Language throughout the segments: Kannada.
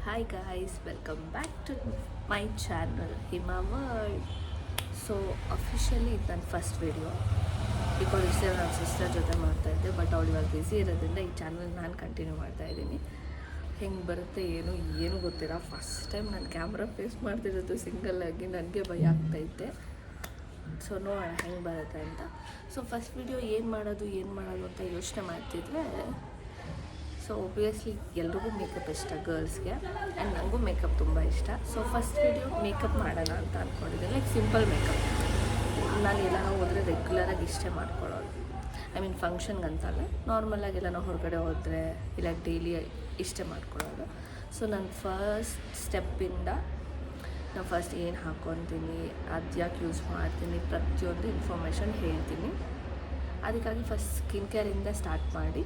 Hi guys, welcome back to my channel Hima World. So officially ಇದು ನನ್ನ ಫಸ್ಟ್ ವಿಡಿಯೋ. ಬಿಕಾಸ್ ಇಷ್ಟೇ ನನ್ನ ಸಿಸ್ಟರ್ ಜೊತೆ ಮಾಡ್ತಾಯಿದ್ದೆ, ಬಟ್ ಅವಳು ಇವಾಗ ಬ್ಯುಸಿ ಇರೋದ್ರಿಂದ ಈ ಚಾನಲ್ ನಾನು ಕಂಟಿನ್ಯೂ ಮಾಡ್ತಾಯಿದ್ದೀನಿ. ಹೆಂಗೆ ಬರುತ್ತೆ ಏನು ಗೊತ್ತಿಲ್ಲ. ಫಸ್ಟ್ ಟೈಮ್ ನಾನು ಕ್ಯಾಮ್ರಾ ಫೇಸ್ ಮಾಡ್ತಿರೋದು ಸಿಂಗಲ್ಲಾಗಿ, ನನಗೆ ಭಯ ಆಗ್ತೈತೆ. ಸೊ ನೋಡೋಣ ಹೆಂಗೆ ಬರುತ್ತೆ ಅಂತ. ಸೊ ಫಸ್ಟ್ ವಿಡಿಯೋ ಏನು ಮಾಡೋದು ಅಂತ ಯೋಚನೆ ಮಾಡ್ತಿದ್ರೆ, ಸೊ ಒಬ್ವಿಯಸ್ಲಿ ಎಲ್ರಿಗೂ ಮೇಕಪ್ ಇಷ್ಟ ಗರ್ಲ್ಸ್ಗೆ, ಆ್ಯಂಡ್ ನನಗೂ ಮೇಕಪ್ ತುಂಬ ಇಷ್ಟ. ಸೊ ಫಸ್ಟ್ ವಿಡಿಯೋ ಮೇಕಪ್ ಮಾಡೋಣ ಅಂತ ಅಂದ್ಕೊಂಡಿದ್ದೆ. Like simple makeup. ನಾನು ಎಲ್ಲ ಹೋದರೆ ರೆಗ್ಯುಲರಾಗಿ ಇಷ್ಟೇ ಮಾಡ್ಕೊಳ್ಳೋದು. ಐ ಮೀನ್ ಫಂಕ್ಷನ್ಗಂತಲ್ಲ, ನಾರ್ಮಲಾಗಿ ಎಲ್ಲ ನಾವು ಹೊರಗಡೆ ಹೋದರೆ ಇಲ್ಲ ಡೈಲಿ ಇಷ್ಟೇ ಮಾಡ್ಕೊಳ್ಳೋದು. ಸೊ ನಾನು ಫಸ್ಟ್ ಸ್ಟೆಪ್ಪಿಂದ ನಾನು ಫಸ್ಟ್ ಏನು ಹಾಕ್ಕೊತೀನಿ, ಅದು ಯಾಕೆ ಯೂಸ್ ಮಾಡ್ತೀನಿ, ಪ್ರತಿಯೊಂದು ಇನ್ಫಾರ್ಮೇಷನ್ ಹೇಳ್ತೀನಿ. ಅದಕ್ಕಾಗಿ ಫಸ್ಟ್ ಸ್ಕಿನ್ ಕೇರಿಂದ ಸ್ಟಾರ್ಟ್ ಮಾಡಿ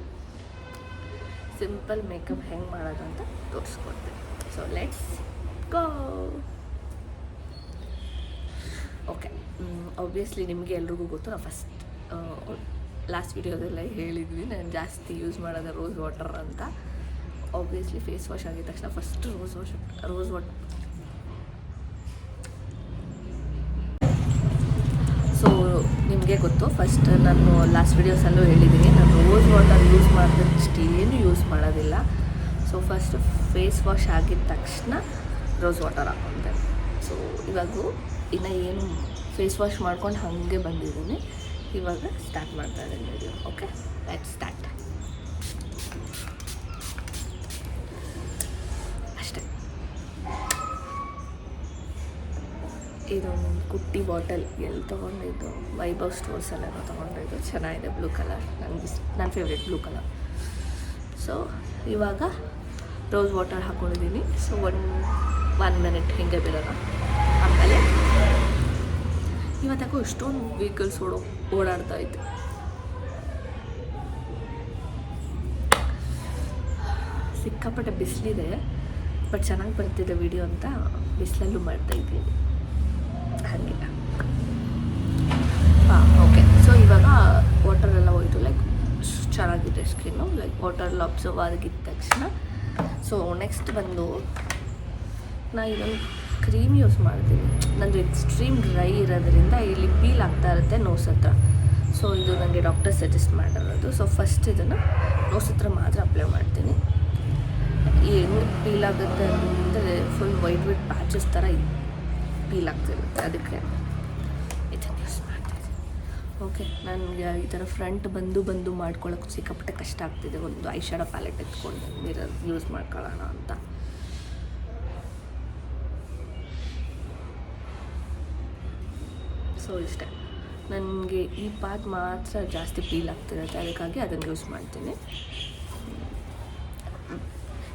ಸಿಂಪಲ್ ಮೇಕಪ್ ಹೆಂಗೆ ಮಾಡೋದು ಅಂತ ತೋರಿಸ್ಕೊಡ್ತೀನಿ. So let's go. Okay, obviously ನಿಮಗೆ ಎಲ್ರಿಗೂ ಗೊತ್ತು, ನಾನು ಫಸ್ಟ್ ಲಾಸ್ಟ್ ವಿಡಿಯೋದೆಲ್ಲ ಹೇಳಿದ್ವಿ ನಾನು ಜಾಸ್ತಿ ಯೂಸ್ ಮಾಡೋದು ರೋಸ್ ವಾಟರ್ ಅಂತ. ಆಬ್ವಿಯಸ್ಲಿ ಫೇಸ್ ವಾಶ್ ಆಗಿದ ತಕ್ಷಣ ಫಸ್ಟ್ ರೋಸ್ ವಾಟರ್. ಸೊ ನಿಮಗೆ ಗೊತ್ತು, ಫಸ್ಟ್ ನಾನು ಲಾಸ್ಟ್ ವೀಡಿಯೋಸಲ್ಲೂ ಹೇಳಿದ್ದೀನಿ, ನಾನು ರೋಸ್ ವಾಟರ್ ಯೂಸ್ ಮಾಡಿದಷ್ಟೇನು ಯೂಸ್ ಮಾಡೋದಿಲ್ಲ. ಸೊ ಫಸ್ಟ್ ಫೇಸ್ ವಾಶ್ ಆಗಿದ ತಕ್ಷಣ ರೋಸ್ ವಾಟರ್ ಹಾಕ್ಕೊಂಡೆ. ಸೊ ಇವಾಗ ಇನ್ನು ಏನು ಫೇಸ್ ವಾಶ್ ಮಾಡ್ಕೊಂಡು ಹಾಗೆ ಬಂದಿದ್ದೀನಿ. ಇವಾಗ ಸ್ಟಾರ್ಟ್ ಮಾಡ್ತಾ ಇದ್ದೀನಿ ವಿಡಿಯೋ. Okay, let's start. ಅಷ್ಟೇ. ಇದೊಂದು ಕುಟ್ಟಿ ಬಾಟಲ್ ಎಲ್ಲಿ ತೊಗೊಂಡಿದ್ದು, ವೈಭವ್ ಸ್ಟೋರ್ಸಲ್ಲೇನೋ ತೊಗೊಂಡಿದ್ದು. ಚೆನ್ನಾಗಿದೆ, ಬ್ಲೂ ಕಲರ್, ನನ್ನ ಫೇವ್ರೆಟ್ ಬ್ಲೂ ಕಲರ್. ಸೊ ಇವಾಗ ರೋಸ್ ವಾಟರ್ ಹಾಕ್ಕೊಂಡಿದ್ದೀನಿ. ಸೊ ಒನ್ ಮಿನಿಟ್ ಹಿಂಗೆ ಬಿಡೋಣ. ಆಮೇಲೆ ಇವತ್ತಾಗೂ ಇಷ್ಟೊಂದು ವೆಹಿಕಲ್ಸ್ ಓಡಾಡ್ತಾ ಇತ್ತು. ಸಿಕ್ಕಾಪಟ್ಟೆ ಬಿಸಿಲಿದೆ, ಬಟ್ ಚೆನ್ನಾಗಿ ಬರ್ತಿದೆ ವಿಡಿಯೋ ಅಂತ ಬಿಸಿಲಲ್ಲೂ ಮಾಡ್ತಾಯಿದ್ದೀನಿ. ಹಾಗೆ ಓಕೆ. ಸೊ ಇವಾಗ ವಾಟರೆಲ್ಲ ಹೋಯ್ತು, ಲೈಕ್ ಚೆನ್ನಾಗಿದೆ ಸ್ಕಿನ್ನು, ಲೈಕ್ ವಾಟರ್ಲ್ಲಿ ಅಬ್ಸರ್ವ್ ಆಗಿದ್ದ ತಕ್ಷಣ. ಸೊ ನೆಕ್ಸ್ಟ್ ಬಂದು ನಾನು ಇದೊಂದು ಕ್ರೀಮ್ ಯೂಸ್ ಮಾಡ್ತೀನಿ. ನಂದು ಎಕ್ಸ್ಟ್ರೀಮ್ ಡ್ರೈ ಇರೋದ್ರಿಂದ ಇಲ್ಲಿ ಪೀಲ್ ಆಗ್ತಾ ಇರುತ್ತೆ ನೋಸ್ ಹತ್ರ. ಸೊ ಇದು ನನಗೆ ಡಾಕ್ಟರ್ ಸಜೆಸ್ಟ್ ಮಾಡಿರೋದು. ಸೊ ಫಸ್ಟ್ ಇದನ್ನು ನೋಸ್ ಹತ್ರ ಮಾತ್ರ ಅಪ್ಲೈ ಮಾಡ್ತೀನಿ. ಹೆಂಗೆ ಪೀಲ್ ಆಗುತ್ತೆ ಅಂದರೆ ಫುಲ್ ವೈಟ್ ಪ್ಯಾಚಸ್ ಥರ ಪೀಲ್ ಆಗ್ತಿರುತ್ತೆ, ಅದಕ್ಕೆ ಇದನ್ನು ಯೂಸ್ ಮಾಡ್ತಾಯಿದ್ದೀನಿ. ಓಕೆ, ನನಗೆ ಈ ಥರ ಫ್ರಂಟ್ ಬಂದು ಮಾಡ್ಕೊಳ್ಳೋಕೆ ಸಿಕ್ಕಾಪಟ್ಟೆ ಕಷ್ಟ ಆಗ್ತಿದೆ. ಒಂದು ಐ ಶ್ಯಾಡೋ ಪ್ಯಾಲೆಟ್ ಎತ್ಕೊಂಡು ಮಿರರ್ ಯೂಸ್ ಮಾಡ್ಕೊಳ್ಳೋಣ ಅಂತ. ಸೊ ಇಷ್ಟೇ, ನನಗೆ ಈ ಪಾರ್ಟ್ ಮಾತ್ರ ಜಾಸ್ತಿ ಪೀಲ್ ಆಗ್ತಿರುತ್ತೆ, ಅದಕ್ಕಾಗಿ ಅದನ್ನು ಯೂಸ್ ಮಾಡ್ತೀನಿ.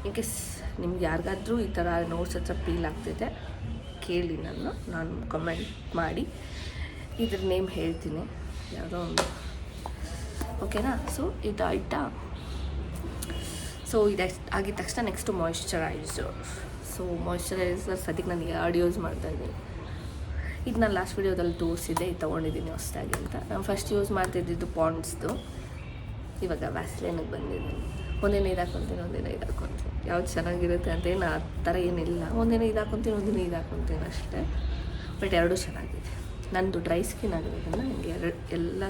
ಇನ್ ಕೇಸ್ ನಿಮ್ಗೆ ಯಾರಿಗಾದ್ರೂ ಈ ಥರ ನೋಟ್ಸ್ ಹತ್ರ ಪೀಲ್ ಆಗ್ತಿದೆ ಕೇಳಿ, ನಾನು ಕಮೆಂಟ್ ಮಾಡಿ ಇದ್ರ ನೇಮ್ ಹೇಳ್ತೀನಿ, ಯಾವುದೋ ಒಂದು. ಓಕೆನಾ? ಸೊ ಇದು ಆಯಿತಾ? ಸೊ ಇದು ಆಗಿದ ತಕ್ಷಣ ನೆಕ್ಸ್ಟು ಮಾಯಿಶ್ಚರೈಸರ್. ಸೊ ಮಾಯಿಶ್ಚರೈಸರ್ ಸದ್ಯಕ್ಕೆ ನಾನು ಎರಡು ಯೂಸ್ ಮಾಡ್ತಾಯಿದ್ದೀನಿ. ಇದು ನಾನು ಲಾಸ್ಟ್ ವೀಡಿಯೋದಲ್ಲಿ ತೋರಿಸಿದ್ದೆ, ಇದು ತೊಗೊಂಡಿದ್ದೀನಿ ಹೊಸದಾಗಿ ಅಂತ. ನಾನು ಫಸ್ಟ್ ಯೂಸ್ ಮಾಡ್ತಿದ್ದಿದ್ದು ಪಾಂಡ್ಸ್ದು. ಇವಾಗ ವ್ಯಾಸ್ಲಿನಿಗೆ ಬಂದಿದ್ದೀನಿ. ಒಂದಿನ ಇದು ಹಾಕ್ಕೊತೀನಿ, ಒಂದಿನ ಇದು ಹಾಕ್ಕೊತೀನಿ. ಯಾವ್ದು ಚೆನ್ನಾಗಿರುತ್ತೆ ಅಂತ ಏನು ಆ ಥರ ಏನಿಲ್ಲ. ಒಂದಿನ ಇದು ಹಾಕ್ಕೊತೀನಿ, ಒಂದಿನ ಇದು ಹಾಕ್ಕೊತೀನಿ ಅಷ್ಟೇ. ಬಟ್ ಎರಡೂ ಚೆನ್ನಾಗಿದೆ. ನಂದು ಡ್ರೈ ಸ್ಕಿನ್ ಆಗಿರೋದ್ರಿಂದ ನನಗೆ ಎಲ್ಲ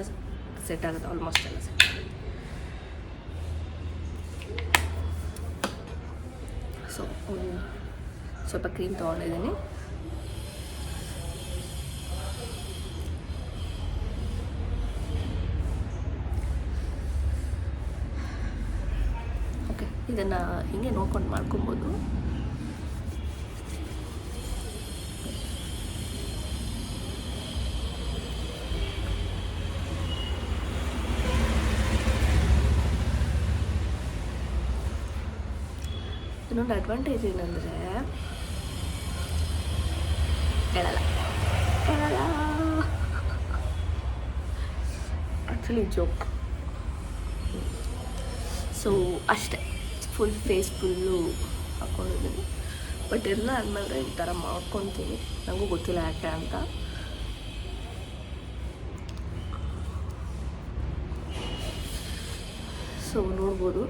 ಸೆಟ್ ಆಗುತ್ತೆ, ಆಲ್ಮೋಸ್ಟ್ ಎಲ್ಲ ಸೆಟ್ ಆಗುತ್ತೆ. ಸೊ ಸ್ವಲ್ಪ ಕ್ರೀಮ್ ತೊಗೊಂಡಿದ್ದೀನಿ. ಇದನ್ನು ಹೀಗೆ ನೋಡ್ಕೊಂಡು ಮಾಡ್ಕೊಬೋದು. ಇನ್ನೊಂದು ಅಡ್ವಾಂಟೇಜ್ ಏನಂದರೆ ಹೇಳಲ್ಲ ಆ್ಯಕ್ಚುಲಿ ಜೋಕ್. ಸೊ ಅಷ್ಟೇ, ಫುಲ್ ಫೇಸ್ ಫುಲ್ಲು ಹಾಕ್ಕೊಂಡಿದ್ದೀನಿ. ಬಟ್ ಎಲ್ಲ ಆದಮೇಲೆ ಈ ಥರ ಮಾಡ್ಕೊತೀನಿ, ನನಗೂ ಗೊತ್ತಿಲ್ಲ ಯಾಕೆ ಅಂತ. ಸೊ ನೋಡ್ಬೋದು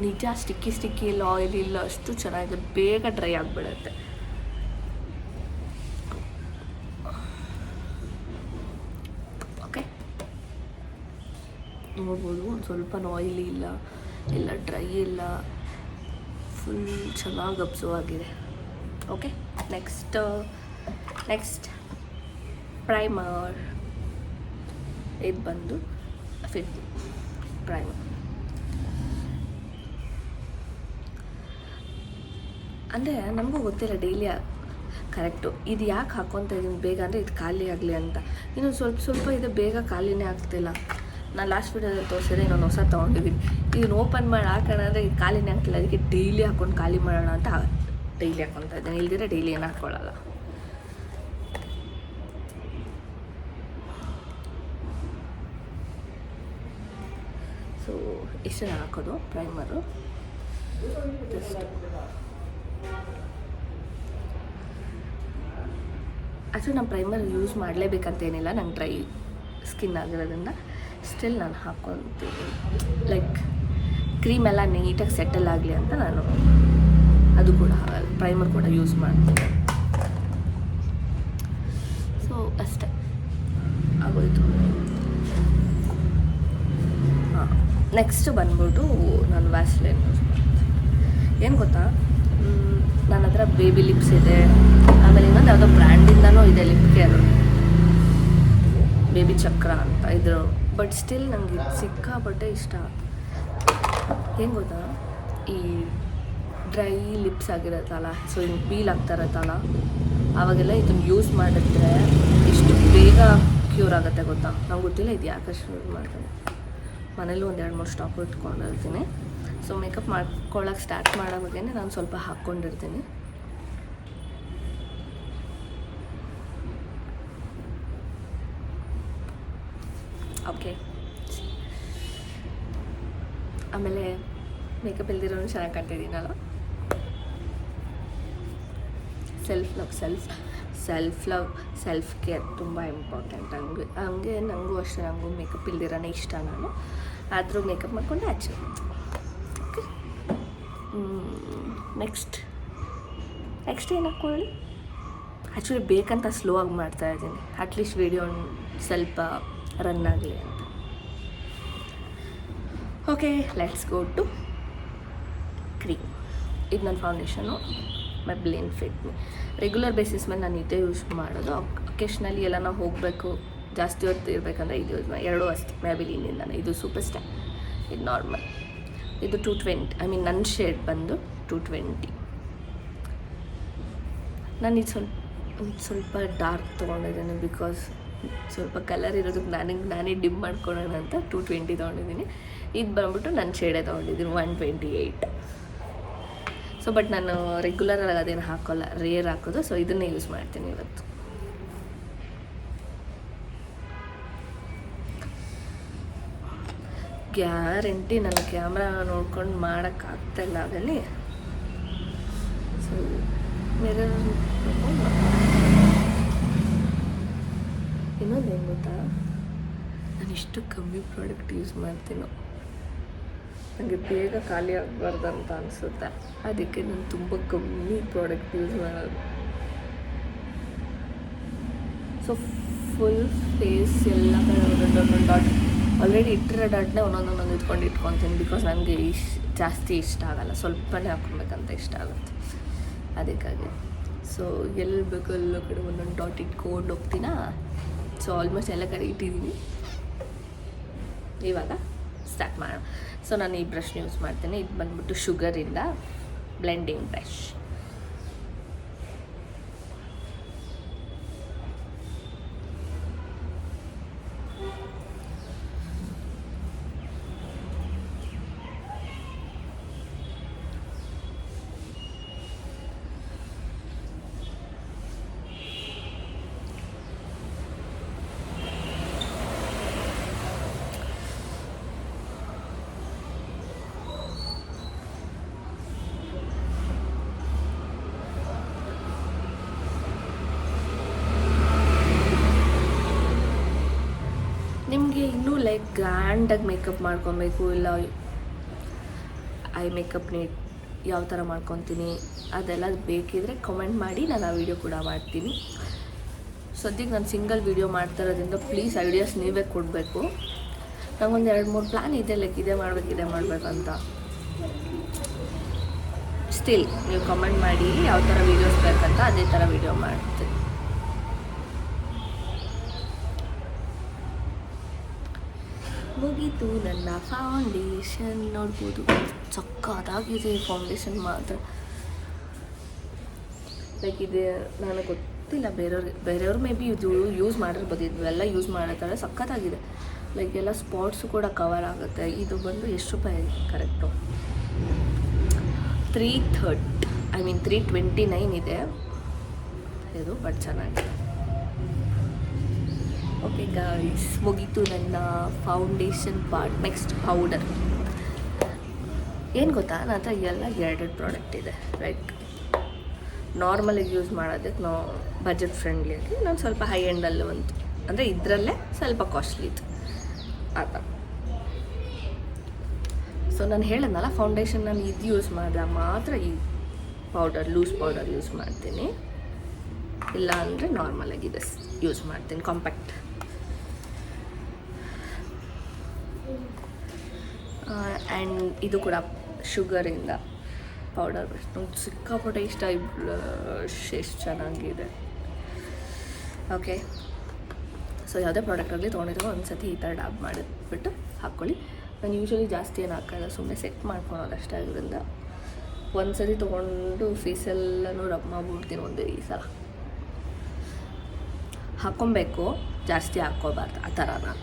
ನಿಜ ಸ್ಟಿಕ್ಕಿ ಇಲ್ಲ, ಆಯಿಲ್ ಇಲ್ಲ, ಅಷ್ಟು ಚೆನ್ನಾಗಿದೆ, ಬೇಗ ಡ್ರೈ ಆಗಿಬಿಡುತ್ತೆ. ಓಕೆ, ನೋಡ್ಬೋದು ಒಂದು ಸ್ವಲ್ಪ ಆಯಿಲಿ ಇಲ್ಲ, ಎಲ್ಲ ಡ್ರೈ ಇಲ್ಲ, ಫುಲ್ ಚೆನ್ನಾಗಿ ಅಬ್ಸರ್ವ್ ಆಗಿದೆ. Okay, next primer. ಇದು ಬಂದು ಫಿಟ್ ಪ್ರೈಮರ್. ಅಂದರೆ ನಮಗೂ ಗೊತ್ತಿಲ್ಲ ಡೈಲಿ ಕರೆಕ್ಟು ಇದು ಯಾಕೆ ಹಾಕ್ಕೊತ ಇದ್ದೀನಿ ಬೇಗ ಅಂದರೆ ಇದು ಖಾಲಿ ಆಗಲಿ ಅಂತ. ಇನ್ನು ಸ್ವಲ್ಪ ಇದು ಬೇಗ ಖಾಲಿನೇ ಆಗ್ತಿಲ್ಲ. ನಾನು ಲಾಸ್ಟ್ ವೀಡಿಯೋದಲ್ಲಿ ತೋರಿಸಿದ್ರೆ ಇನ್ನೊಂದು ಹೊಸ ತೊಗೊಂಡಿದ್ದೀನಿ. ಇದನ್ನು ಓಪನ್ ಮಾಡಿ ಹಾಕೋಣ ಅಂದರೆ ಇದು ಖಾಲಿನೇ ಆಗ್ತಿಲ್ಲ. ಅದಕ್ಕೆ ಡೈಲಿ ಹಾಕ್ಕೊಂಡು ಖಾಲಿ ಮಾಡೋಣ ಅಂತ ಡೈಲಿ ಹಾಕ್ಕೊತಾ ಇದ್ದೀನಿ. ಇಲ್ದಿರ ಡೈಲಿ ಏನು ಹಾಕ್ಕೊಳ್ಳಲ್ಲ. ಸೊ ಇಷ್ಟು ಹಾಕೋದು ಪ್ರೈಮರು. ಜಸ್ಟ್ ಆ್ಯಕ್ಚುಲಿ ನಾನು ಪ್ರೈಮರ್ ಯೂಸ್ ಮಾಡಲೇಬೇಕಂತೇನಿಲ್ಲ, ನಂಗೆ ಡ್ರೈ ಸ್ಕಿನ್ ಆಗಿರೋದ್ರಿಂದ ಸ್ಟಿಲ್ ನಾನು ಹಾಕ್ಕೊತೀನಿ. ಲೈಕ್ ಕ್ರೀಮೆಲ್ಲ ನೀಟಾಗಿ ಸೆಟಲ್ ಆಗಲಿ ಅಂತ ನಾನು ಅದು ಕೂಡ ಪ್ರೈಮರ್ ಕೂಡ ಯೂಸ್ ಮಾಡ್ತೀನಿ. ಸೊ ಅಷ್ಟೇ ಆಗೋಯ್ತು. ಹಾಂ, ನೆಕ್ಸ್ಟ್ ಬಂದ್ಬಿಟ್ಟು ನಾನು ವ್ಯಾಸ್ಲೈನ್ ಯೂಸ್ ಮಾಡ್ತೀನಿ. ಏನು ಗೊತ್ತಾ, ನನ್ನ ಹತ್ರ ಬೇಬಿ ಲಿಪ್ಸ್ ಇದೆ, ಆಮೇಲೆ ಇನ್ನೊಂದು ಯಾವುದೋ ಬ್ರ್ಯಾಂಡಿಂದನೂ ಇದೆ ಲಿಪ್ ಕೇರ್, ಬೇಬಿ ಚಕ್ರ ಅಂತ ಇದ್ರು. ಬಟ್ ಸ್ಟಿಲ್ ನನಗೆ ಇದು ಸಿಕ್ಕಾಪಟ್ಟೆ ಇಷ್ಟ. ಏನು ಗೊತ್ತಾ, ಈ ಡ್ರೈ ಲಿಪ್ಸ್ ಆಗಿರತ್ತಲ್ಲ, ಸೊ ಹಿಂಗೆ ಪೀಲ್ ಆಗ್ತಾ ಇರತ್ತಲ್ಲ, ಆವಾಗೆಲ್ಲ ಇದನ್ನು ಯೂಸ್ ಮಾಡಿದ್ರೆ ಎಷ್ಟು ಬೇಗ ಕ್ಯೂರ್ ಆಗುತ್ತೆ ಗೊತ್ತಾ. ನಂಗೆ ಗೊತ್ತಿಲ್ಲ ಇದು ಯಾಕಷ್ಟು ಯೂಸ್ ಮಾಡ್ತೀನಿ. ಮನೇಲೂ ಒಂದು 2-3 ಸ್ಟಾಕ್ ಇಟ್ಕೊಂಡಿರ್ತೀನಿ. ಸೊ ಮೇಕಪ್ ಮಾಡ್ಕೊಳ್ಳೋಕೆ ಸ್ಟಾರ್ಟ್ ಮಾಡೋವಾಗೇ ನಾನು ಸ್ವಲ್ಪ ಹಾಕ್ಕೊಂಡಿರ್ತೀನಿ. ಓಕೆ, ಆಮೇಲೆ ಮೇಕಪ್ ಇಲ್ದಿರೋನು ಚೆನ್ನಾಗಿ ಕಾಣ್ತಿದ್ದೀನಲ್ಲ. ಸೆಲ್ಫ್ ಕೇರ್ ತುಂಬ ಇಂಪಾರ್ಟೆಂಟ್. ಹಂಗೆ ನನಗೂ ಅಷ್ಟೇ, ನನಗೂ ಮೇಕಪ್ ಇಲ್ದಿರೋನೇ ಇಷ್ಟ. ನಾನು ಆದರೂ ಮೇಕಪ್ ಮಾಡಿಕೊಂಡೆ ಆಚೆ. ಓಕೆ, ನೆಕ್ಸ್ಟ್ ಏನು ಹಾಕ್ಕೊಳ್ಳಿ. ಆ್ಯಕ್ಚುಲಿ ಬೇಕಂತ ಸ್ಲೋ ಆಗಿ ಮಾಡ್ತಾಯಿದ್ದೀನಿ, ಅಟ್ಲೀಸ್ಟ್ ವೀಡಿಯೋ ಸ್ವಲ್ಪ ರನ್ ಆಗಲಿ ಅಂತ. Okay, let's go to cream. ಇದು ನನ್ನ foundation Maybelline fit me. Regular basis ಮೇಲೆ ನಾನು ಇದೇ ಯೂಸ್ ಮಾಡೋದು. ಅಕೇಶ್ನಲಿ ಎಲ್ಲ ನಾವು ಹೋಗಬೇಕು, ಜಾಸ್ತಿ ಹೊತ್ತು ಇರಬೇಕಂದ್ರೆ ಇದು ಯೂಸ್ ಮಾಡಿ. ಎರಡೂ ಅಷ್ಟೇ ಮೆಬ್ಲಿನಿಂದನೇ. ಇದು ಸೂಪರ್ ಸ್ಟಾರ್, ಇದು ನಾರ್ಮಲ್. ಇದು 220, ನನ್ನ ಶೇಡ್ ಬಂದು 220. ನಾನು ಇದು ಸ್ವಲ್ಪ ಡಾರ್ಕ್ ತೊಗೊಂಡಿದ್ದೀನಿ, ಬಿಕಾಸ್ ಸ್ವಲ್ಪ ಕಲರ್ ಇರೋದಕ್ಕೆ ನಾನೇ ಡಿಮ್ ಮಾಡ್ಕೊಳ್ಳೋಣ ಅಂತ 220 ತೊಗೊಂಡಿದ್ದೀನಿ. ಇದು ಬಂದ್ಬಿಟ್ಟು ನನ್ನ ಶೇಡೇ ತೊಗೊಂಡಿದ್ದೀನಿ 128. ಸೊ ಬಟ್ ನಾನು ರೆಗ್ಯುಲರಾಗಿ ಅದೇನು ಹಾಕೋಲ್ಲ, ರೇರ್ ಹಾಕೋದು. ಸೊ ಇದನ್ನೇ ಯೂಸ್ ಮಾಡ್ತೀನಿ ಇವತ್ತು. ಗ್ಯಾರಂಟಿ ನನ್ನ ಕ್ಯಾಮ್ರಾ ನೋಡ್ಕೊಂಡು ಮಾಡೋಕ್ಕಾಗ್ತಾಯಿಲ್ಲ ಅದರಲ್ಲಿ. ಸೊ ಮಿರರ್ ಇನ್ನೊಂದು ಏನು ಗೊತ್ತಾ, ನಾನು ಇಷ್ಟು ಕಮ್ಮಿ ಪ್ರಾಡಕ್ಟ್ ಯೂಸ್ ಮಾಡ್ತೀನೋ ನನಗೆ ಬೇಗ ಖಾಲಿ ಆಗಬಾರ್ದು ಅಂತ ಅನಿಸುತ್ತೆ. ಅದಕ್ಕೆ ನಾನು ತುಂಬ ಕಮ್ಮಿ ಪ್ರಾಡಕ್ಟ್ ಯೂಸ್ ಮಾಡೋದು. ಸೊ ಫುಲ್ ಫೇಸ್ ಎಲ್ಲ ಕಡೆ ಒಂದೊಂದು ಡಾಟ್ ಆಲ್ರೆಡಿ ಇಟ್ಟಿರೋ ಡಾಟ್ನೇ ಒಂದೊಂದು ಇಟ್ಕೊತೀನಿ. ಬಿಕಾಸ್ ನನಗೆ ಜಾಸ್ತಿ ಇಷ್ಟ ಆಗಲ್ಲ, ಸ್ವಲ್ಪನೇ ಹಾಕ್ಕೊಬೇಕಂತ ಇಷ್ಟ ಆಗುತ್ತೆ ಅದಕ್ಕಾಗಿ. ಸೊ ಎಲ್ಲಿ ಬೇಕು ಎಲ್ಲ ಕಡೆ ಒಂದೊಂದು ಡಾಟ್ ಇಟ್ಕೊಂಡು ಹೋಗ್ತೀನಾ. ಸೊ ಆಲ್ಮೋಸ್ಟ್ ಎಲ್ಲ ಕಡೆ ಇಟ್ಟಿದ್ದೀನಿ. ಇವಾಗ ಸ್ಟಾರ್ಟ್ ಮಾಡೋಣ. ಸೊ ನಾನು ಈ ಬ್ರಷ್ನ ಯೂಸ್ ಮಾಡ್ತೀನಿ. ಇದು ಬಂದ್ಬಿಟ್ಟು ಶುಗರಿಂದ ಬ್ಲೆಂಡಿಂಗ್ ಬ್ರಷ್. ನಿಮಗೆ ಇನ್ನೂ ಲೈಕ್ ಗ್ರ್ಯಾಂಡಾಗಿ ಮೇಕಪ್ ಮಾಡ್ಕೊಬೇಕು, ಇಲ್ಲ ಐ ಮೇಕಪ್ನ ಯಾವ ಥರ ಮಾಡ್ಕೊತೀನಿ ಅದೆಲ್ಲ ಬೇಕಿದ್ರೆ ಕಮೆಂಟ್ ಮಾಡಿ, ನಾನು ಆ ವಿಡಿಯೋ ಕೂಡ ಮಾಡ್ತೀನಿ. ಸದ್ಯಕ್ಕೆ ನಾನು ಸಿಂಗಲ್ ವೀಡಿಯೋ ಮಾಡ್ತಾ ಇರೋದ್ರಿಂದ ಪ್ಲೀಸ್ ಐಡಿಯಾಸ್ ನೀವೇ ಕೊಡಬೇಕು. ನಂಗೊಂದು 2-3 ಪ್ಲ್ಯಾನ್ ಇದೆ, ಲೈಕ್ ಇದೇ ಮಾಡಬೇಕಂತ. ಸ್ಟಿಲ್ ನೀವು ಕಮೆಂಟ್ ಮಾಡಿ ಯಾವ ಥರ ವೀಡಿಯೋಸ್ ಬೇಕಂತ, ಅದೇ ಥರ ವೀಡಿಯೋ ಮಾಡ್ತೀನಿ. ಮುಗೀತು ನನ್ನ ಫೌಂಡೇಶನ್. ನೋಡ್ಬೋದು ಸಕ್ಕತ್ತಾಗಿದೆ ಫೌಂಡೇಶನ್ ಮಾತ್ರ. ಲೈಕ್ ಇದೆ, ನನಗೆ ಗೊತ್ತಿಲ್ಲ ಬೇರೆಯವ್ರು ಮೇ ಬಿ ಇದು ಯೂಸ್ ಮಾಡಿರ್ಬೋದು. ಇದೆಲ್ಲ ಯೂಸ್ ಮಾಡೋ ಸಕ್ಕತ್ತಾಗಿದೆ. ಲೈಕ್ ಎಲ್ಲ ಸ್ಪಾಟ್ಸು ಕೂಡ ಕವರ್ ಆಗುತ್ತೆ. ಇದು ಬಂದು ಎಷ್ಟು ರೂಪಾಯಿ ಕರೆಕ್ಟು? 329 ಇದೆ ಇದು, ಬಟ್ ಚೆನ್ನಾಗಿದೆ. ಓಕೆ ಗಾಯ್ಸ್, ಮುಗೀತು ನನ್ನ ಫೌಂಡೇಶನ್ ಪಾರ್ಟ್. Next powder. ಏನು ಗೊತ್ತಾ, ನನ್ನ ಹತ್ರ ಎಲ್ಲ 2 ಪ್ರಾಡಕ್ಟ್ ಇದೆ. ಲೈಕ್ ನಾರ್ಮಲಾಗಿ ಯೂಸ್ ಮಾಡೋದಕ್ಕೆ ನಾವು ಬಜೆಟ್ ಫ್ರೆಂಡ್ಲಿಯಾಗಿ, ನಾನು ಸ್ವಲ್ಪ ಹೈ ಎಂಡಲ್ಲಿ ಒಂದು, ಅಂದರೆ ಇದರಲ್ಲೇ ಸ್ವಲ್ಪ ಕಾಸ್ಟ್ಲಿ ಇತ್ತು ಆ ಥರ. ಸೊ ನಾನು ಹೇಳಿದ್ನಲ್ಲ, ಫೌಂಡೇಶನ್ ನಾನು ಇದು ಯೂಸ್ ಮಾಡಿದಾಗ ಮಾತ್ರ ಈ ಪೌಡರ್, ಲೂಸ್ ಪೌಡರ್ ಯೂಸ್ ಮಾಡ್ತೀನಿ. ಇಲ್ಲ ಅಂದರೆ ನಾರ್ಮಲಾಗಿ ಇದು ಯೂಸ್ ಮಾಡ್ತೀನಿ, ಕಾಂಪ್ಯಾಕ್ಟ್. ಆ್ಯಂಡ್ ಇದು ಕೂಡ ಶುಗರಿಂದ ಪೌಡರ್ ಬ್ರಷ್. ನಂಗೆ ಸಿಕ್ಕಾಪಟ್ಟೆ ಇಷ್ಟ. ಈ ಬ್ಲಷ್ ಎಷ್ಟು ಚೆನ್ನಾಗಿದೆ. ಓಕೆ, ಸೊ ಯಾವುದೇ ಪ್ರಾಡಕ್ಟ್ ಆಗಲಿ ತೊಗೊಂಡಿರೋ ಒಂದು ಸತಿ ಈ ಥರ ಡಾಬ್ ಮಾಡಿಬಿಟ್ಟು ಹಾಕ್ಕೊಳ್ಳಿ. ನಾನು ಯೂಶ್ವಲಿ ಜಾಸ್ತಿ ಏನು ಹಾಕೋಲ್ಲ, ಸುಮ್ಮನೆ ಸೆಟ್ ಮಾಡ್ಕೊಳೋದು ಅಷ್ಟೇ. ಅದರಿಂದ ಒಂದು ಸತಿ ತೊಗೊಂಡು ಫೇಸೆಲ್ಲನೂ ರಬ್ ಮಾಡಿಬಿಡ್ತೀನಿ ಒಂದೇ ಈ ಸಲ. ಹಾಕ್ಕೊಬೇಕು, ಜಾಸ್ತಿ ಹಾಕ್ಕೋಬಾರ್ದು ಆ ಥರ. ನಾನು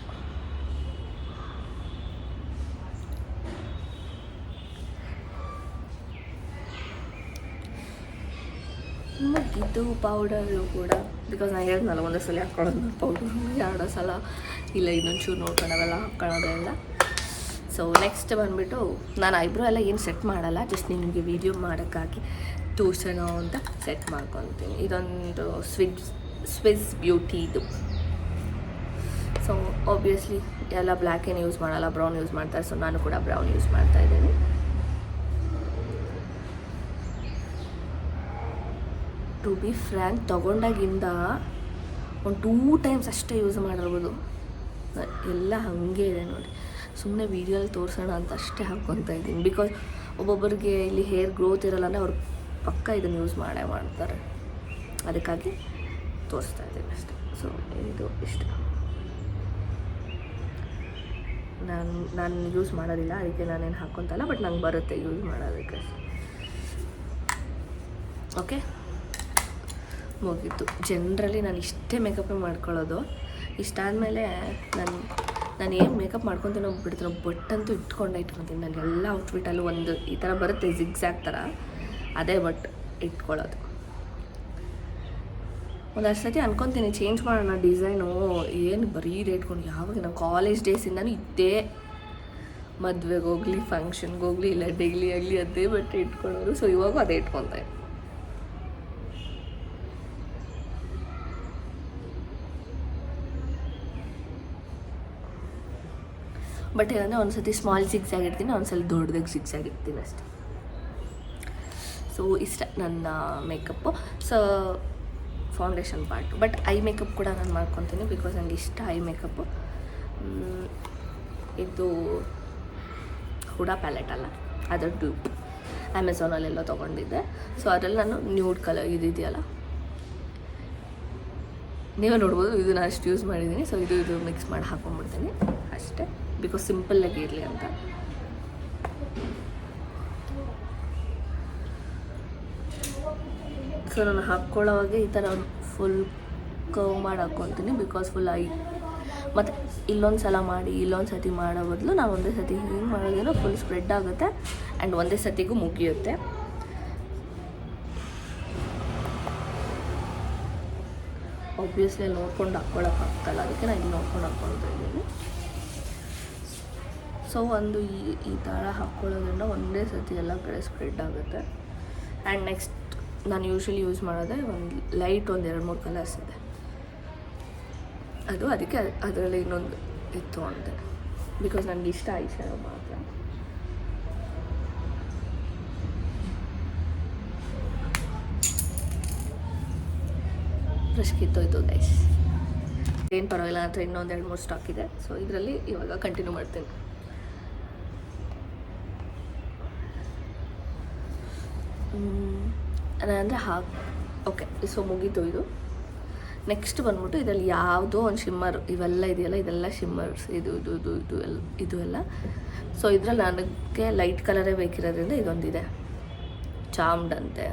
ಮುಗಿದ್ದು ಪೌಡರು ಕೂಡ, ಬಿಕಾಸ್ ನಾನು ಹೇಳಿದ್ನಲ್ಲ ಒಂದೇ ಸಲ ಹಾಕ್ಕೊಳ್ಳೋದು ಪೌಡ್ರು, 2 ಸಲ ಇಲ್ಲ ಇನ್ನೊಂದು ಚೂರು ನೋಡ್ಕೊಂಡು ಅವೆಲ್ಲ ಹಾಕ್ಕೊಳ್ಳೋದೆಲ್ಲ. ಸೊ ನೆಕ್ಸ್ಟ್ ಬಂದುಬಿಟ್ಟು ನಾನು ಐಬ್ರೋ ಎಲ್ಲ ಏನು ಸೆಟ್ ಮಾಡಲ್ಲ, ಜಸ್ಟ್ ನಿಮಗೆ ವೀಡಿಯೋ ಮಾಡೋಕ್ಕಾಗಿ ತೋರ್ಸೋಣ ಅಂತ ಸೆಟ್ ಮಾಡ್ಕೊತೀನಿ. ಇದೊಂದು ಸ್ವಿಸ್ ಬ್ಯೂಟಿದು. ಸೊ ಆಬ್ವಿಯಸ್ಲಿ ಎಲ್ಲ ಬ್ಲ್ಯಾಕ್ ಏನು ಯೂಸ್ ಮಾಡಲ್ಲ, ಬ್ರೌನ್ ಯೂಸ್ ಮಾಡ್ತಾರೆ. ಸೊ ನಾನು ಕೂಡ ಬ್ರೌನ್ ಯೂಸ್ ಮಾಡ್ತಾಯಿದ್ದೀನಿ. ಟು ಬಿ ಫ್ರ್ಯಾಂಕ್, ತೊಗೊಂಡಾಗಿಂದ ಒಂದು 2 ಟೈಮ್ಸ್ ಅಷ್ಟೇ ಯೂಸ್ ಮಾಡಿರ್ಬೋದು. ಎಲ್ಲ ಹಾಗೆ ಇದೆ ನೋಡಿ. ಸುಮ್ಮನೆ ವೀಡಿಯೋಲ್ಲಿ ತೋರಿಸೋಣ ಅಂತ ಅಷ್ಟೇ ಹಾಕ್ಕೊತಾ ಇದ್ದೀನಿ. ಬಿಕಾಸ್ ಒಬ್ಬೊಬ್ಬರಿಗೆ ಇಲ್ಲಿ ಹೇರ್ ಗ್ರೋತ್ ಇರಲ್ಲ ಅಂದರೆ ಅವ್ರು ಪಕ್ಕ ಇದನ್ನು ಯೂಸ್ ಮಾಡ್ತಾರೆ. ಅದಕ್ಕಾಗಿ ತೋರಿಸ್ತಾ ಇದ್ದೀನಿ ಅಷ್ಟೇ. ಸೊ ಇದು ಇಷ್ಟ. ನಾನು ಯೂಸ್ ಮಾಡೋದಿಲ್ಲ, ಅದಕ್ಕೆ ನಾನೇನು ಹಾಕ್ಕೊತಲ್ಲ, ಬಟ್ ನಂಗೆ ಬರುತ್ತೆ ಯೂಸ್ ಮಾಡೋದಕ್ಕೆ. ಓಕೆ, ಮುಗೀತು. ಜನರಲಿ ನಾನು ಇಷ್ಟೇ ಮೇಕಪ್ಪೇ ಮಾಡ್ಕೊಳ್ಳೋದು. ಇಷ್ಟಾದಮೇಲೆ ನಾನು ಏನು ಮೇಕಪ್ ಮಾಡ್ಕೊತೀನೋ ಬಿಡ್ತೀನೋ, ಬಟ್ಟಂತೂ ಇಟ್ಕೊತೀನಿ. ನಾನು ಎಲ್ಲ ಔಟ್ಫಿಟಲ್ಲೂ ಒಂದು ಈ ಥರ ಬರುತ್ತೆ ಜಿಗ್ಜ್ಯಾಗ್ ಥರ, ಅದೇ ಬಟ್ ಇಟ್ಕೊಳ್ಳೋದು. ಒಂದಷ್ಟು ಸತಿ ಅನ್ಕೊತೀನಿ ಚೇಂಜ್ ಮಾಡೋಣ ಡಿಸೈನು, ಏನು ಬರೀ ಇಟ್ಕೊಂಡು. ಯಾವಾಗ ನಾವು ಕಾಲೇಜ್ ಡೇಸಿಂದನೂ ಇದ್ದೇ, ಮದುವೆಗೆ ಹೋಗಲಿ, ಫಂಕ್ಷನ್ಗೆ ಹೋಗಲಿ, ಇಲ್ಲ ಡೈಲಿ ಆಗಲಿ ಅದೇ ಬಟ್ಟೆ ಇಟ್ಕೊಳ್ಳೋರು. ಸೊ ಇವಾಗೂ ಅದೇ ಇಟ್ಕೊತಾ. ಬಟ್ ಏನಂದರೆ ಒಂದು ಸತಿ ಸ್ಮಾಲ್ ಜಿಗ್ಜ್ಯಾಗ್ ಇರ್ತೀನಿ, ಒಂದು ಸಲ ದೊಡ್ಡದಾಗಿ ಜಿಗ್ಜ್ಯಾಗ್ ಇರ್ತೀನಿ ಅಷ್ಟೆ. ಸೊ ಇಷ್ಟ ನನ್ನ makeup. So foundation part. But I makeup ಕೂಡ ನಾನು ಮಾಡ್ಕೊತೀನಿ, ಬಿಕಾಸ್ ನನಗೆ ಇಷ್ಟ ಐ ಮೇಕಪ್ಪು. ಇದು ಹುಡಾ ಪ್ಯಾಲೆಟ್ ಅಲ್ಲ, ಅದರ ಡ್ಯೂಪ್ ಅಮೆಝಾನಲ್ಲೆಲ್ಲ ತೊಗೊಂಡಿದ್ದೆ. ಸೊ ಅದರಲ್ಲಿ ನಾನು ನ್ಯೂಡ್ ಕಲರ್ ಇದೆಯಲ್ಲ, ನೀವೇ ನೋಡ್ಬೋದು, ಇದು ನಾನು ಅಷ್ಟು ಯೂಸ್ ಮಾಡಿದ್ದೀನಿ. ಸೊ ಇದು ಮಿಕ್ಸ್ ಮಾಡಿ ಹಾಕ್ಕೊಂಡ್ಬಿಡ್ತೀನಿ ಅಷ್ಟೇ, ಬಿಕಾಸ್ ಸಿಂಪಲ್ಲಾಗಿ ಇರಲಿ ಅಂತ. ಸೊ ನಾನು ಹಾಕ್ಕೊಳ್ಳೋವಾಗ ಈ ಥರ ಫುಲ್ ಕರ್ವ್ ಮಾಡಿ ಹಾಕ್ಕೊತೀನಿ, ಬಿಕಾಸ್ ಫುಲ್ ಮತ್ತು ಇಲ್ಲೊಂದು ಸಲ ಮಾಡಿ ಇಲ್ಲೊಂದು ಸತಿ ಮಾಡೋ ಬದಲು ನಾವು ಒಂದೇ ಸತಿ ಹಿಂಗೆ ಮಾಡೋದೇನೋ ಫುಲ್ ಸ್ಪ್ರೆಡ್ ಆಗುತ್ತೆ ಆ್ಯಂಡ್ ಒಂದೇ ಸತಿಗೂ ಮುಗಿಯುತ್ತೆ. ಆಬ್ವಿಯಸ್ಲಿ ನೋಡ್ಕೊಂಡು ಹಾಕ್ಕೊಳಕ್ಕಾಗ್ತಲ್ಲ, ಅದಕ್ಕೆ ನಾನು ಇಲ್ಲಿ ನೋಡ್ಕೊಂಡು ಹಾಕ್ಕೊಳ್ತಾ ಇದ್ದೀನಿ. ಸೊ ಒಂದು ಈ ಥರ ಹಾಕ್ಕೊಳ್ಳೋದ್ರಿಂದ ಒಂದೇ ಸತಿ ಎಲ್ಲ ಕಡೆ ಸ್ಪ್ರೆಡ್ ಆಗುತ್ತೆ. ಆ್ಯಂಡ್ ನೆಕ್ಸ್ಟ್ ನಾನು ಯೂಶ್ವಲಿ ಯೂಸ್ ಮಾಡೋದೇ ಒಂದು ಲೈಟ್, ಒಂದು 2-3 ಕಲರ್ಸ್ ಇದೆ ಅದು, ಅದಕ್ಕೆ ಅದರಲ್ಲಿ ಇನ್ನೊಂದು ಇತ್ತು ಅಂತೆ, ಬಿಕಾಸ್ ನನಗೆ ಇಷ್ಟ ಐ ಶ್ಯಾಡೋ ಮಾತ್ರ. ಬ್ರಷ್ ಕಿತ್ತೋಯ್ತು ಗೈಸ್. ಏನು ಪರವಾಗಿಲ್ಲ, ನನ್ನ ಹತ್ರ ಇನ್ನೊಂದು 2-3 ಸ್ಟಾಕ್ ಇದೆ. ಸೊ ಇದರಲ್ಲಿ ಇವಾಗ ಕಂಟಿನ್ಯೂ ಮಾಡ್ತೀನಿ. ಅಂದರೆ ಓಕೆ, ಸೊ ಮುಗೀತು ಇದು. ನೆಕ್ಸ್ಟ್ ಬಂದ್ಬಿಟ್ಟು ಇದರಲ್ಲಿ ಯಾವುದೋ ಒಂದು ಶಿಮ್ಮರ್ ಇವೆಲ್ಲ ಇದೆಯಲ್ಲ, ಇದೆಲ್ಲ ಶಿಮ್ಮರ್ಸ್, ಇದು ಎಲ್ಲ. ಸೊ ಇದರಲ್ಲಿ ನನಗೆ ಲೈಟ್ ಕಲರೇ ಬೇಕಿರೋದ್ರಿಂದ ಇದೊಂದಿದೆ, ಚಾಮ್ಡ್ ಅಂತೆ.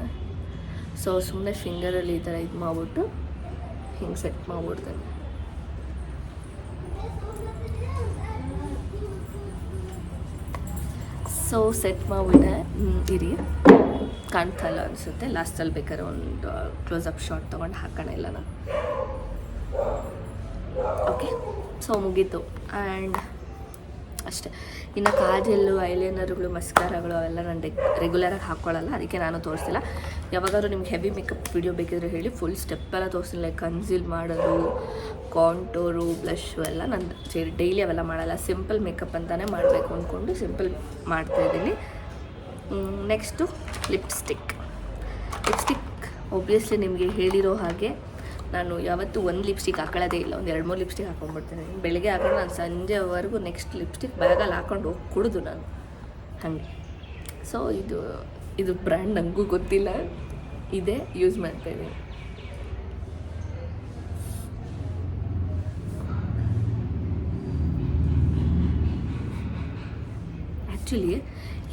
ಸೊ ಸುಮ್ಮನೆ ಫಿಂಗರಲ್ಲಿ ಈ ಥರ ಇದು ಮಾಡಿಬಿಟ್ಟು ಹಿಂಗೆ ಸೆಟ್ ಮಾಡಿಬಿಡ್ತೇನೆ. ಸೊ ಸೆಟ್ ಮಾಡಿಬಿಟ್ಟೆ. ಇರಿ, ಕಾಣ್ತಾ ಇಲ್ಲ ಅನಿಸುತ್ತೆ. ಲಾಸ್ಟಲ್ಲಿ ಬೇಕಾದ್ರೆ ಒಂದು ಕ್ಲೋಸಪ್ ಶಾಟ್ ತೊಗೊಂಡು ಹಾಕೋಣ ಇಲ್ಲ ನಾನು. ಓಕೆ, ಸೊ ಮುಗೀತು. ಆ್ಯಂಡ್ ಅಷ್ಟೇ. ಇನ್ನು ಕಾಜಲ್ಲು, ಐಲೈನರ್ಗಳು, ಮಸ್ಕಾರಗಳು ಅವೆಲ್ಲ ನಾನು ರೆಗ್ಯುಲರಾಗಿ ಹಾಕ್ಕೊಳ್ಳಲ್ಲ, ಅದಕ್ಕೆ ನಾನು ತೋರಿಸ್ತಿಲ್ಲ. ಯಾವಾಗಾದ್ರೂ ನಿಮ್ಗೆ ಹೆವಿ ಮೇಕಪ್ ವಿಡಿಯೋ ಬೇಕಿದ್ರೆ ಹೇಳಿ, ಫುಲ್ ಸ್ಟೆಪ್ಪೆಲ್ಲ ತೋರಿಸ್ತಿಲ್ಲ. ಲೈಕ್ ಕನ್ಸೀಲ್ ಮಾಡೋದು, ಕಾಂಟೋರು, ಬ್ಲಷು ಎಲ್ಲ ನಾನು ಡೈಲಿ ಅವೆಲ್ಲ ಮಾಡಲ್ಲ. ಸಿಂಪಲ್ ಮೇಕಪ್ ಅಂತಲೇ ಮಾಡಬೇಕು ಅಂದ್ಕೊಂಡು ಸಿಂಪಲ್ ಮಾಡ್ತಾಯಿದ್ದೀನಿ. ನೆಕ್ಸ್ಟು ಲಿಪ್ಸ್ಟಿಕ್ ಒಬ್ವಿಯಸ್ಲಿ ನಿಮಗೆ ಹೇಳಿರೋ ಹಾಗೆ ನಾನು ಯಾವತ್ತೂ ಒಂದು ಲಿಪ್ಸ್ಟಿಕ್ ಹಾಕೊಳ್ಳೋದೇ ಇಲ್ಲ. ಒಂದು 2-3 ಲಿಪ್ಸ್ಟಿಕ್ ಹಾಕೊಂಡ್ಬಿಡ್ತೀನಿ. ಬೆಳಗ್ಗೆ ಹಾಕೊಂಡು ನಾನು ಸಂಜೆವರೆಗೂ ನೆಕ್ಸ್ಟ್ ಲಿಪ್ಸ್ಟಿಕ್ ಬ್ಯಾಗಲ್ಲಿ ಹಾಕೊಂಡು ಹೋಗಿ ಕುಡಿದು ನಾನು ಹಾಗೆ. ಸೊ ಇದು ಬ್ರ್ಯಾಂಡ್ ನನಗೂ ಗೊತ್ತಿಲ್ಲ, ಇದೇ ಯೂಸ್ ಮಾಡ್ತಾಯಿದ್ದೀನಿ. ಆ್ಯಕ್ಚುಲಿ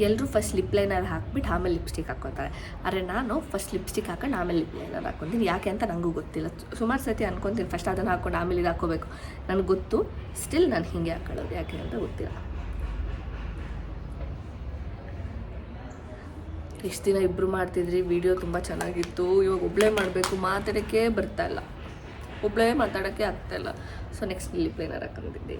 ಎಲ್ಲರೂ ಫಸ್ಟ್ ಲಿಪ್ ಲೈನರ್ ಹಾಕ್ಬಿಟ್ಟು ಆಮೇಲೆ ಲಿಪ್ಸ್ಟಿಕ್ ಹಾಕ್ಕೊತಾರೆ. ಆದರೆ ನಾನು ಫಸ್ಟ್ ಲಿಪ್ಸ್ಟಿಕ್ ಹಾಕೊಂಡು ಆಮೇಲೆ ಲಿಪ್ ಲೈನರ್ ಹಾಕ್ಕೊತೀನಿ. ಯಾಕೆ ಅಂತ ನನಗೂ ಗೊತ್ತಿಲ್ಲ. ಸುಮಾರು ಸತಿ ಅನ್ಕೊತೀನಿ ಫಸ್ಟ್ ಅದನ್ನು ಹಾಕ್ಕೊಂಡು ಆಮೇಲೆ ಇದು ಹಾಕ್ಕೋಬೇಕು. ನನಗೆ ಗೊತ್ತು, ಸ್ಟಿಲ್ ನಾನು ಹೀಗೆ ಹಾಕೊಳ್ಳೋದು ಯಾಕೆ ಅಂತ ಗೊತ್ತಿಲ್ಲ. ಇಷ್ಟು ದಿನ ಇಬ್ಬರು ಮಾಡ್ತಿದ್ರಿ, ವಿಡಿಯೋ ತುಂಬ ಚೆನ್ನಾಗಿತ್ತು. ಇವಾಗ ಒಬ್ಬಳೇ ಮಾಡಬೇಕು, ಮಾತಾಡೋಕ್ಕೆ ಬರ್ತಾಯಿಲ್ಲ, ಒಬ್ಬಳೇ ಮಾತಾಡೋಕ್ಕೆ ಆಗ್ತಾಯಿಲ್ಲ. ಸೊ ನೆಕ್ಸ್ಟ್ ಲಿಪ್ ಲೈನರ್ ಹಾಕೊಂಡಿದ್ದೀನಿ.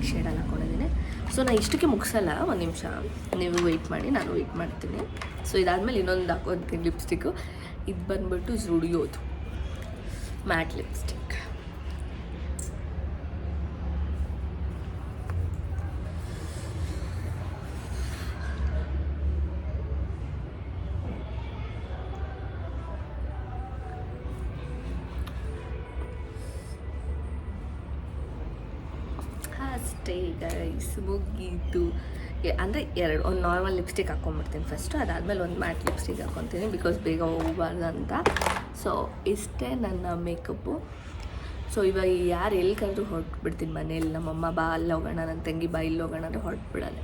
ಶೇಡಲ್ಲಿ ಹಾಕೊಂಡಿದ್ದೀನಿ. ಸೊ ನಾನು ಇಷ್ಟಕ್ಕೆ ಮುಗಿಸಲ್ಲ, ಒಂದು ನಿಮಿಷ ನೀವು ವೆಯ್ಟ್ ಮಾಡಿ, ನಾನು ವೆಯ್ಟ್ ಮಾಡ್ತೀನಿ. ಸೊ ಇದಾದಮೇಲೆ ಇನ್ನೊಂದು ಹಾಕೋತೀನಿ ಲಿಪ್ಸ್ಟಿಕ್ಕು. ಇದು ಬಂದ್ಬಿಟ್ಟು ಝುಡಿಯೋದು ಮ್ಯಾಟ್ ಲಿಪ್ಸ್ಟಿಕ್. ಅಷ್ಟೇ ಗೈಸ್, ಮುಗೀತು. ಅಂದರೆ ಒಂದು ನಾರ್ಮಲ್ ಲಿಪ್ಸ್ಟಿಕ್ ಹಾಕ್ಕೊಂಡ್ಬಿಡ್ತೀನಿ ಫಸ್ಟು. ಅದಾದಮೇಲೆ ಒಂದು ಮ್ಯಾಟ್ ಲಿಪ್ಸ್ಟಿಕ್ ಹಾಕ್ಕೊತೀನಿ, ಬಿಕಾಸ್ ಬೇಗ ಹೋಗಬಾರ್ದು ಅಂತ. ಸೊ ಇಷ್ಟೇ ನನ್ನ ಮೇಕಪ್ಪು. ಸೊ ಇವಾಗ ಯಾರು ಎಲ್ಲಿ ಕರೆದ್ರು ಹೊರಟ್ಬಿಡ್ತೀನಿ ಮನೇಲಿ. ನಮ್ಮಮ್ಮ ಬಾ ಅಲ್ಲಿ ಹೋಗೋಣ, ನನ್ನ ತಂಗಿ ಬಾ ಇಲ್ಲಿ ಹೋಗೋಣ ಅಂದರೆ ಹೊರಟ್ಬಿಡೋಲ್ಲ.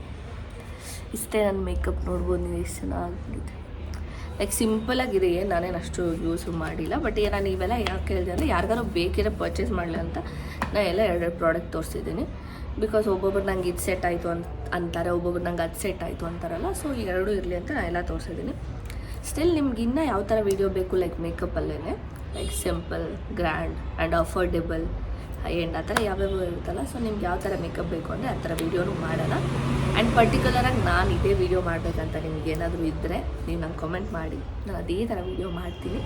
ಇಷ್ಟೇ ನನ್ನ ಮೇಕಪ್. ನೋಡ್ಬೋದು ನೀವು ಎಷ್ಟು ಚೆನ್ನಾಗಿದೆ. ಲೈಕ್ ಸಿಂಪಲಾಗಿದೆ, ನಾನೇನು ಅಷ್ಟು ಯೂಸು ಮಾಡಿಲ್ಲ. ಬಟ್ ನಾನು ಇವೆಲ್ಲ ಯಾಕೆ ಹೇಳಿದೆ ಅಂದರೆ ಯಾರಿಗಾರು ಬೇಕಿರೋ ಪರ್ಚೇಸ್ ಮಾಡಲಿ ಅಂತ ನಾನು ಎಲ್ಲ 2 ಪ್ರಾಡಕ್ಟ್ ತೋರಿಸಿದ್ದೀನಿ. ಬಿಕಾಸ್ ಒಬ್ಬೊಬ್ರು ನಂಗೆ ಇದು ಸೆಟ್ ಆಯಿತು ಅಂತಾರೆ, ಒಬ್ಬೊಬ್ರು ನಂಗೆ ಅದು ಸೆಟ್ ಆಯಿತು ಅಂತಾರಲ್ಲ. ಸೊ ಈ 2 ಇರಲಿ ಅಂತ ನಾನು ಎಲ್ಲ ತೋರಿಸಿದ್ದೀನಿ. ಸ್ಟಿಲ್ ನಿಮ್ಗೆ ಇನ್ನೂ ಯಾವ ಥರ ವೀಡಿಯೋ ಬೇಕು, ಲೈಕ್ ಮೇಕಪ್ಪಲ್ಲೇ like simple, grand and affordable, high end ಆ ಥರ ಯಾವ್ಯಾವ ಇರುತ್ತಲ್ಲ. ಸೊ ನಿಮ್ಗೆ ಯಾವ ಥರ ಮೇಕಪ್ ಬೇಕು ಅಂದರೆ ಆ ಥರ ವೀಡಿಯೋನು ಮಾಡೋಣ. ಆ್ಯಂಡ್ ಪರ್ಟಿಕ್ಯುಲರಾಗಿ ನಾನು ಇದೇ ವೀಡಿಯೋ ಮಾಡಬೇಕಂತ ನಿಮ್ಗೆ ಏನಾದರೂ ಇದ್ದರೆ ನೀವು ನಂಗೆ ಕಮೆಂಟ್ ಮಾಡಿ, ನಾನು ಅದೇ ಥರ ವೀಡಿಯೋ ಮಾಡ್ತೀನಿ.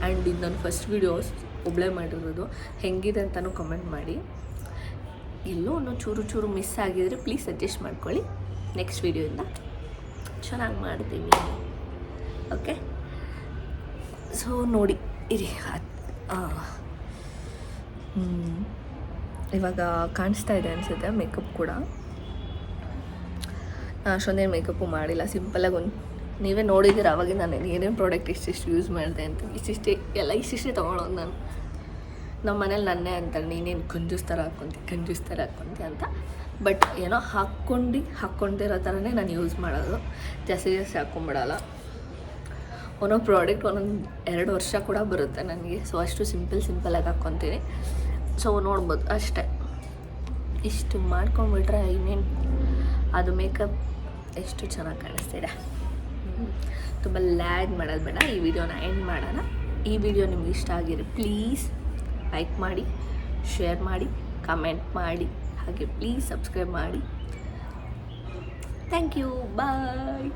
ಆ್ಯಂಡ್ ಇದು ನನ್ನ ಫಸ್ಟ್ ವೀಡಿಯೋಸ್ ಒಬ್ಬಳೇ ಮಾಡಿರೋದು, ಹೆಂಗಿದೆ ಅಂತಲೂ ಕಮೆಂಟ್ ಮಾಡಿ. ಎಲ್ಲೋ ಒಂದೊಂದು ಚೂರು ಮಿಸ್ ಆಗಿದರೆ ಪ್ಲೀಸ್ ಅಡ್ಜಸ್ಟ್ ಮಾಡ್ಕೊಳ್ಳಿ. ನೆಕ್ಸ್ಟ್ ವೀಡಿಯೋಯಿಂದ ಚೆನ್ನಾಗಿ ಮಾಡ್ತೀವಿ. ಓಕೆ, ಸೊ ನೋಡಿ ಇರಿ. ಇವಾಗ ಕಾಣಿಸ್ತಾ ಇದೆ ಅನಿಸುತ್ತೆ ಮೇಕಪ್ ಕೂಡ. ನಾನು ಅಷ್ಟೊಂದೇನು ಮೇಕಪ್ಪು ಮಾಡಿಲ್ಲ, ಸಿಂಪಲಾಗಿ ಒಂದು ನೀವೇ ನೋಡಿದ್ದೀರ ಅವಾಗ ನಾನು ಏನೇನು ಪ್ರಾಡಕ್ಟ್ ಇಷ್ಟಿಷ್ಟು ಯೂಸ್ ಮಾಡಿದೆ ಅಂತ. ಇಷ್ಟಿಷ್ಟೇ ತೊಗೊಳೋದು ನಾನು. ನಮ್ಮ ಮನೇಲಿ ನನ್ನೇ ಅಂತಾರೆ, ನೀನೇನು ಕಂಜೂಸ್ ಥರ ಹಾಕ್ಕೊಂತಿ ಅಂತ. ಬಟ್ ಏನೋ ಹಾಕ್ಕೊಂಡಿರೋ ಥರನೇ ನಾನು ಯೂಸ್ ಮಾಡೋದು, ಜಾಸ್ತಿ ಹಾಕ್ಕೊಂಬಿಡಲ್ಲ. ಒಂದೊಂದು ಪ್ರಾಡಕ್ಟ್ 2 ವರ್ಷ ಕೂಡ ಬರುತ್ತೆ ನನಗೆ. ಸೊ ಅಷ್ಟು ಸಿಂಪಲಾಗಿ ಹಾಕ್ಕೊತೀನಿ. ಸೊ ನೋಡ್ಬೋದು ಅಷ್ಟೇ. ಇಷ್ಟು ಮಾಡ್ಕೊಂಡ್ಬಿಟ್ರೆ ಇನ್ನೇನು ಅದು ಮೇಕಪ್ ಎಷ್ಟು ಚೆನ್ನಾಗಿ ಕಾಣಿಸ್ತಿದೆ. ತುಂಬ ಲ್ಯಾಗ್ ಮಾಡೋದು ಬೇಡ. ಈ ವಿಡಿಯೋನ ಎಂಡ್ ಮಾಡೋಣ. ಈ ವಿಡಿಯೋ ನಿಮ್ಗೆ ಇಷ್ಟ ಆಗಿರಿ ಪ್ಲೀಸ್ ಲೈಕ್ ಮಾಡಿ, ಶೇರ್ ಮಾಡಿ, ಕಮೆಂಟ್ ಮಾಡಿ, ಹಾಗೆ ಪ್ಲೀಸ್ ಸಬ್ಸ್ಕ್ರೈಬ್ ಮಾಡಿ. Thank you, bye.